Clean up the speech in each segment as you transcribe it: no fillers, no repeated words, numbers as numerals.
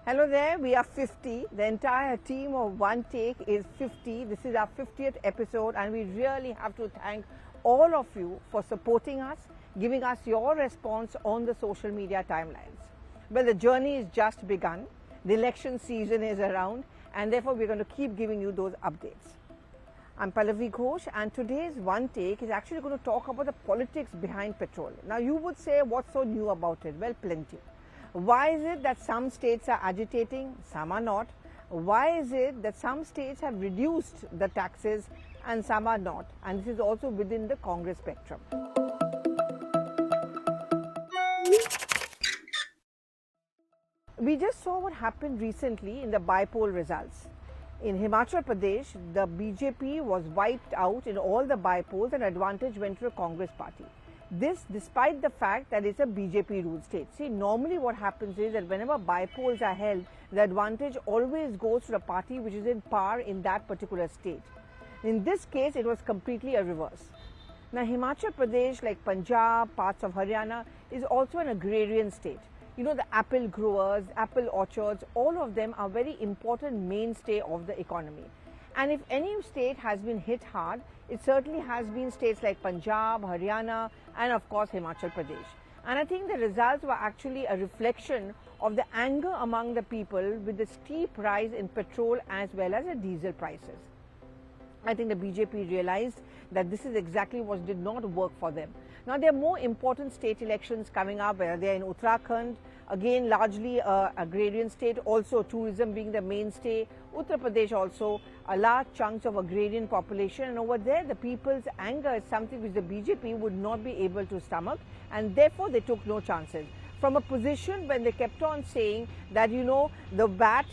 Hello there, we are 50. The entire team of One Take is 50. This is our 50th episode and we really have to thank all of you for supporting us, giving us your response on the social media timelines. Well, the journey is just begun. The election season is around and therefore we're going to keep giving you those updates. I'm Pallavi Ghosh and today's One Take is actually going to talk about the politics behind petrol. Now you would say, what's so new about it? Well, plenty. Why is it that some states are agitating, some are not? Why is it that some states have reduced the taxes and some are not? And this is also within the Congress spectrum. We just saw what happened recently in the bypoll results. In Himachal Pradesh, the BJP was wiped out in all the bypolls and advantage went to the Congress party. This despite the fact that it's a BJP ruled state. See, normally what happens is that whenever bypolls are held, the advantage always goes to the party which is in power in that particular state. In this case, it was completely a reverse. Now, Himachal Pradesh, like Punjab, parts of Haryana, is also an agrarian state. You know, the apple growers, apple orchards, all of them are very important mainstay of the economy. And if any state has been hit hard, it certainly has been states like Punjab, Haryana, and of course Himachal Pradesh. And I think the results were actually a reflection of the anger among the people with the steep rise in petrol as well as the diesel prices. I think the BJP realized that this is exactly what did not work for them. Now, there are more important state elections coming up, whether they are in Uttarakhand, again largely agrarian state, also tourism being the mainstay, Uttar Pradesh also a large chunks of agrarian population, and over there the people's anger is something which the BJP would not be able to stomach, and therefore they took no chances. From a position when they kept on saying that, you know, the VAT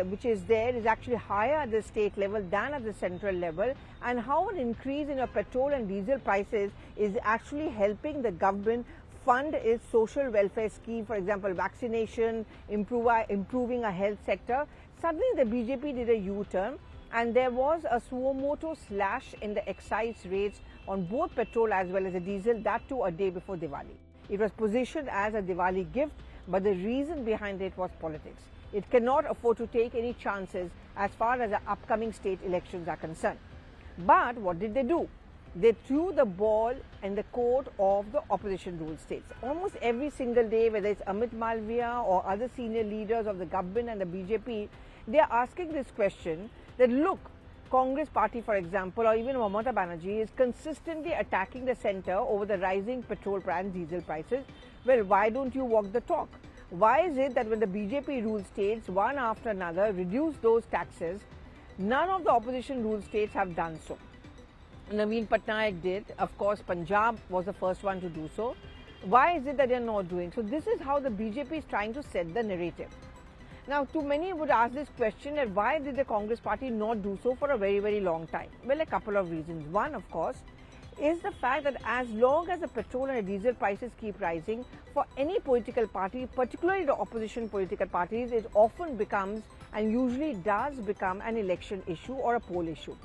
which is there is actually higher at the state level than at the central level, and how an increase in your petrol and diesel prices is actually helping the government fund its social welfare scheme, for example, vaccination, improving a health sector. Suddenly the BJP did a U-turn and there was a suo moto slash in the excise rates on both petrol as well as the diesel, that too a day before Diwali. It was positioned as a Diwali gift, but the reason behind it was politics. It cannot afford to take any chances as far as the upcoming state elections are concerned. But what did they do? They threw the ball in the court of the opposition ruled states. Almost every single day, whether it's Amit Malviya or other senior leaders of the government and the BJP, they are asking this question that, look, Congress party, for example, or even Mamata Banerjee is consistently attacking the centre over the rising petrol and diesel prices. Well, why don't you walk the talk? Why is it that when the BJP ruled states, one after another, reduce those taxes, none of the opposition ruled states have done so? Naveen Patnaik did. Of course, Punjab was the first one to do so. Why is it that they are not doing so? This is how the BJP is trying to set the narrative. Now, too many would ask this question that why did the Congress party not do so for a very, very long time? Well, a couple of reasons. One, of course, is the fact that as long as the petrol and the diesel prices keep rising, for any political party, particularly the opposition political parties, it often becomes and usually does become an election issue or a poll issue.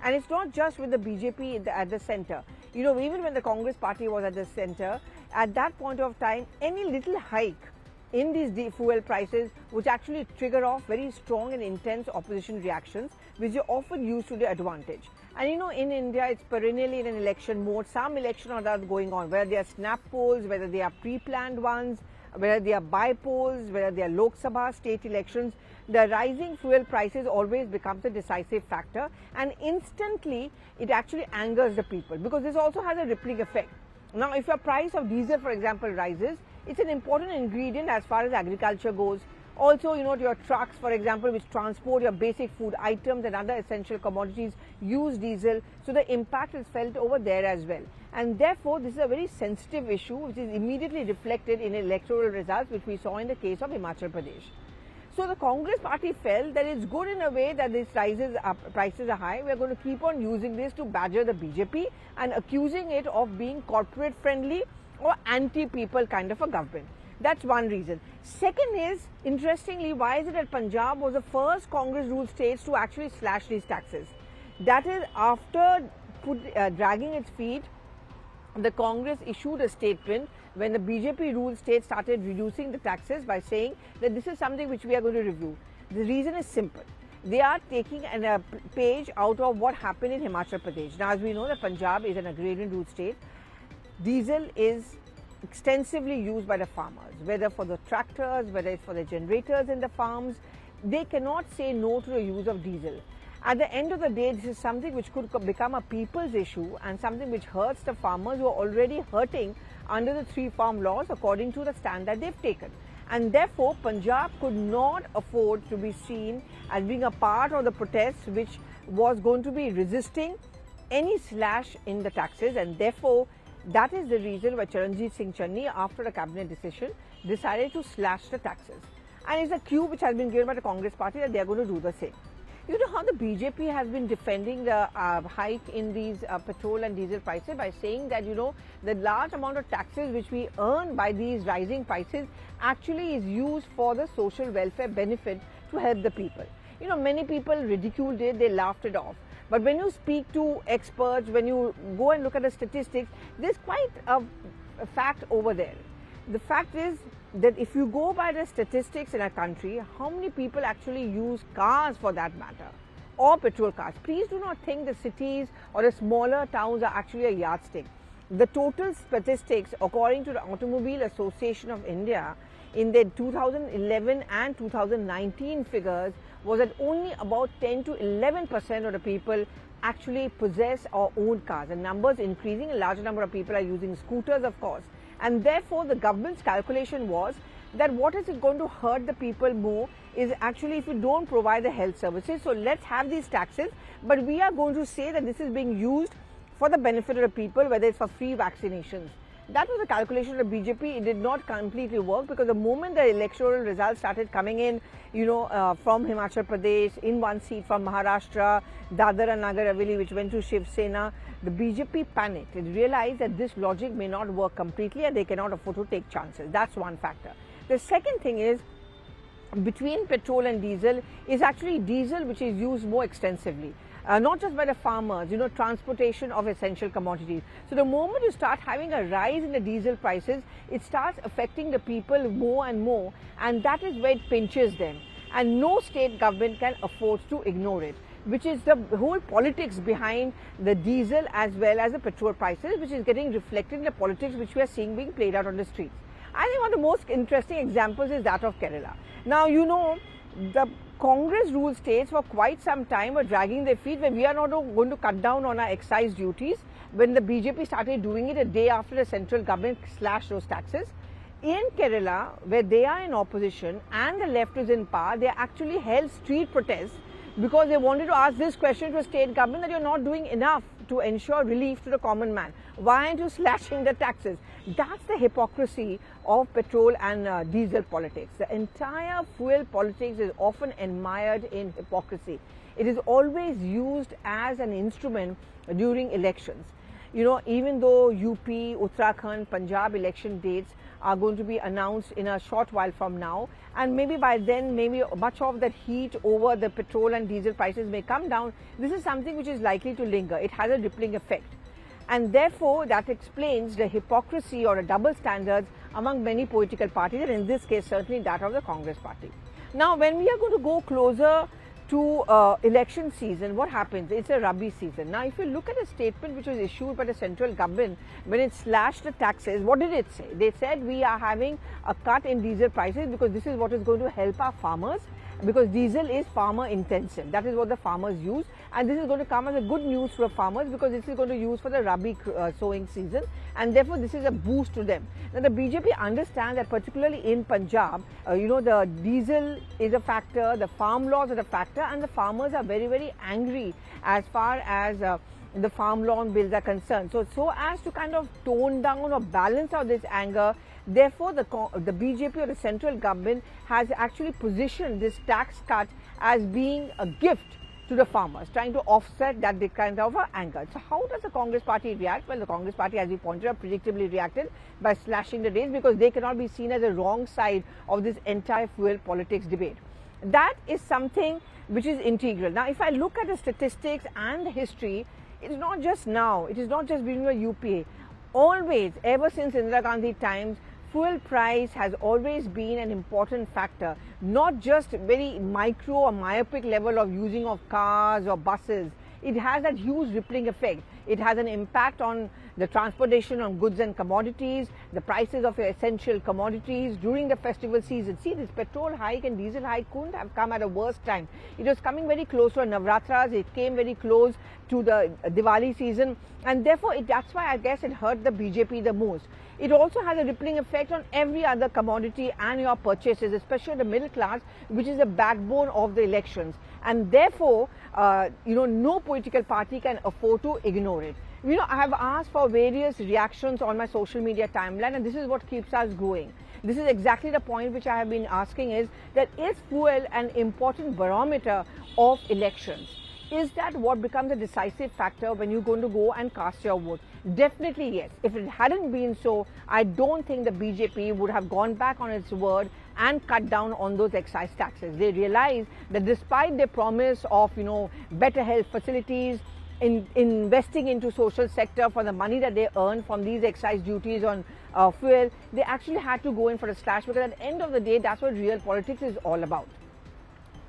And it's not just with the BJP at the centre. You know, even when the Congress party was at the centre, at that point of time, any little hike in these fuel prices would actually trigger off very strong and intense opposition reactions, which are often used to their advantage. And you know, in India, it's perennially in an election mode. Some election or other going on, whether they are snap polls, whether they are pre-planned ones, whether they are bypolls, whether they are Lok Sabha, state elections. The rising fuel prices always becomes a decisive factor, and instantly it actually angers the people because this also has a rippling effect. Now, if your price of diesel, for example, rises, it's an important ingredient as far as agriculture goes. Also, you know, your trucks, for example, which transport your basic food items and other essential commodities use diesel. So the impact is felt over there as well. And therefore, this is a very sensitive issue which is immediately reflected in electoral results, which we saw in the case of Himachal Pradesh. So the Congress party felt that it's good in a way that these prices are high. We're going to keep on using this to badger the BJP and accusing it of being corporate friendly or anti-people kind of a government. That's one reason. Second is, interestingly, why is it that Punjab was the first Congress ruled states to actually slash these taxes? That is after dragging its feet the Congress issued a statement when the BJP ruled state started reducing the taxes by saying that this is something which we are going to review. The reason is simple. They are taking a page out of what happened in Himachal Pradesh. Now, as we know, that Punjab is an agrarian ruled state. Diesel is extensively used by the farmers, whether for the tractors, whether it's for the generators in the farms. They cannot say no to the use of diesel. At the end of the day, this is something which could become a people's issue and something which hurts the farmers who are already hurting under the 3 farm laws according to the stand that they've taken. And therefore, Punjab could not afford to be seen as being a part of the protests which was going to be resisting any slash in the taxes, and therefore that is the reason why Charanjit Singh Channi, after a cabinet decision, decided to slash the taxes. And it's a cue which has been given by the Congress party that they are going to do the same. You know how the BJP has been defending the hike in these petrol and diesel prices by saying that, you know, the large amount of taxes which we earn by these rising prices actually is used for the social welfare benefit to help the people. You know, many people ridiculed it, they laughed it off. But when you speak to experts, when you go and look at the statistics, there's quite a fact over there. The fact is that if you go by the statistics in a country, how many people actually use cars for that matter, or petrol cars? Please do not think the cities or the smaller towns are actually a yardstick. The total statistics, according to the Automobile Association of India, in the 2011 and 2019 figures, was that only about 10 to 11% of the people actually possess or own cars. The numbers increasing, a larger number of people are using scooters, of course. And therefore, the government's calculation was that what is it going to hurt the people more is actually if you don't provide the health services. So let's have these taxes, but we are going to say that this is being used for the benefit of the people, whether it's for free vaccinations. That was the calculation of the BJP. It did not completely work because the moment the electoral results started coming in, you know, from Himachal Pradesh, in one seat from Maharashtra, Dadar and Nagar Haveli, which went to Shiv Sena, the BJP panicked. It realized that this logic may not work completely and they cannot afford to take chances. That's one factor. The second thing is, between petrol and diesel is actually diesel which is used more extensively. Not just by the farmers, you know, transportation of essential commodities. So the moment you start having a rise in the diesel prices, it starts affecting the people more and more, and that is where it pinches them. And no state government can afford to ignore it, which is the whole politics behind the diesel as well as the petrol prices, which is getting reflected in the politics which we are seeing being played out on the streets. I think one of the most interesting examples is that of Kerala. Now, you know, the Congress ruled states for quite some time were dragging their feet when we are not going to cut down on our excise duties. When the BJP started doing it a day after the central government slashed those taxes. In Kerala, where they are in opposition and the left is in power, they actually held street protests because they wanted to ask this question to the state government that you're not doing enough to ensure relief to the common man. Why aren't you slashing the taxes? That's the hypocrisy of petrol and diesel politics. The entire fuel politics is often admired in hypocrisy. It is always used as an instrument during elections. You know, even though UP, Uttarakhand, Punjab election dates are going to be announced in a short while from now, and maybe by then, maybe much of that heat over the petrol and diesel prices may come down, this is something which is likely to linger. It has a rippling effect. And therefore, that explains the hypocrisy or the double standards among many political parties, and in this case, certainly that of the Congress party. Now, when we are going to go closer to election season, what happens? It's a Rabi season. Now, if you look at a statement which was issued by the central government when it slashed the taxes, what did it say? They said we are having a cut in diesel prices because this is what is going to help our farmers, because diesel is farmer intensive. That is what the farmers use, and this is going to come as a good news for farmers because this is going to use for the Rabi sowing season, and therefore this is a boost to them. Now, the BJP understands that particularly in Punjab, you know, the diesel is a factor, the farm laws are a factor, and the farmers are very, very angry as far as the farm law bills are concerned. So as to kind of tone down or balance out this anger, therefore the BJP or the central government has actually positioned this tax cut as being a gift to the farmers, trying to offset that kind of anger. So how does the Congress party react? Well, the Congress party, as we pointed out, predictably reacted by slashing the rates because they cannot be seen as a wrong side of this entire fuel politics debate. That is something which is integral. Now, if I look at the statistics and the history, it is not just now, it is not just during the UPA. always, ever since Indira Gandhi times, fuel price has always been an important factor, not just very micro or myopic level of using of cars or buses. It has that huge rippling effect. It has an impact on the transportation on goods and commodities, the prices of essential commodities during the festival season. See, this petrol hike and diesel hike couldn't have come at a worse time. It was coming very close to Navratras. It came very close to the Diwali season, and therefore that's why I guess it hurt the BJP the most. It also has a rippling effect on every other commodity and your purchases, especially the middle class, which is the backbone of the elections. And therefore, no political party can afford to ignore it. I have asked for various reactions on my social media timeline, and this is what keeps us going. This is exactly the point which I have been asking, is that is fuel an important barometer of elections? Is that what becomes a decisive factor when you're going to go and cast your vote? Definitely yes. If it hadn't been so, I don't think the BJP would have gone back on its word and cut down on those excise taxes. They realize that despite their promise of, better health facilities, investing into social sector for the money that they earn from these excise duties on fuel, they actually had to go in for a slash, because at the end of the day, that's what real politics is all about.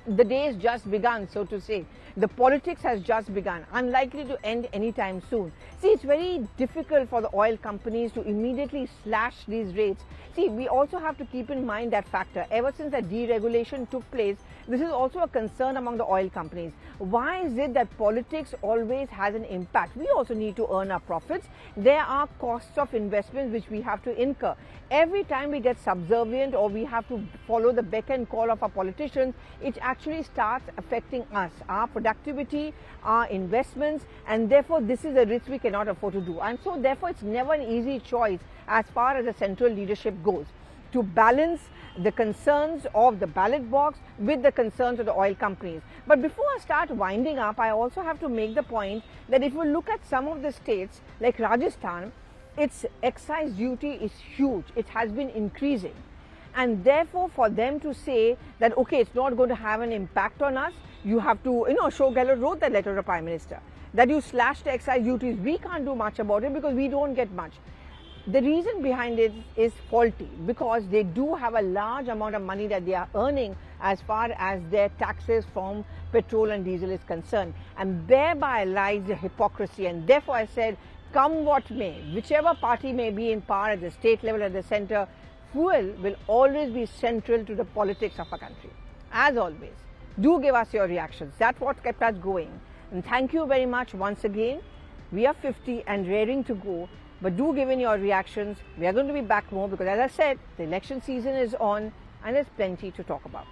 The day has just begun, so to say. The politics has just begun, unlikely to end anytime soon. See, it's very difficult for the oil companies to immediately slash these rates. See, we also have to keep in mind that factor. Ever since the deregulation took place, this is also a concern among the oil companies. Why is it that politics always has an impact? We also need to earn our profits. There are costs of investments which we have to incur. Every time we get subservient or we have to follow the beck and call of our politicians, it actually starts affecting us, our productivity, our investments, and therefore this is a risk we cannot afford to do. And so therefore it's never an easy choice as far as the central leadership goes, to balance the concerns of the ballot box with the concerns of the oil companies. But before I start winding up, I also have to make the point that if we look at some of the states like Rajasthan, its excise duty is huge. It has been increasing. And therefore, for them to say that, okay, it's not going to have an impact on us, you have to, Ashok Gehlot wrote that letter to the Prime Minister, that you slashed the excise duties. We can't do much about it because we don't get much. The reason behind it is faulty, because they do have a large amount of money that they are earning as far as their taxes from petrol and diesel is concerned. And thereby lies the hypocrisy. And therefore I said, come what may, whichever party may be in power at the state level, at the center, fuel will always be central to the politics of our country. As always, do give us your reactions. That's what kept us going. And thank you very much once again. We are 50 and raring to go. But do give in your reactions. We are going to be back more because, as I said, the election season is on and there's plenty to talk about.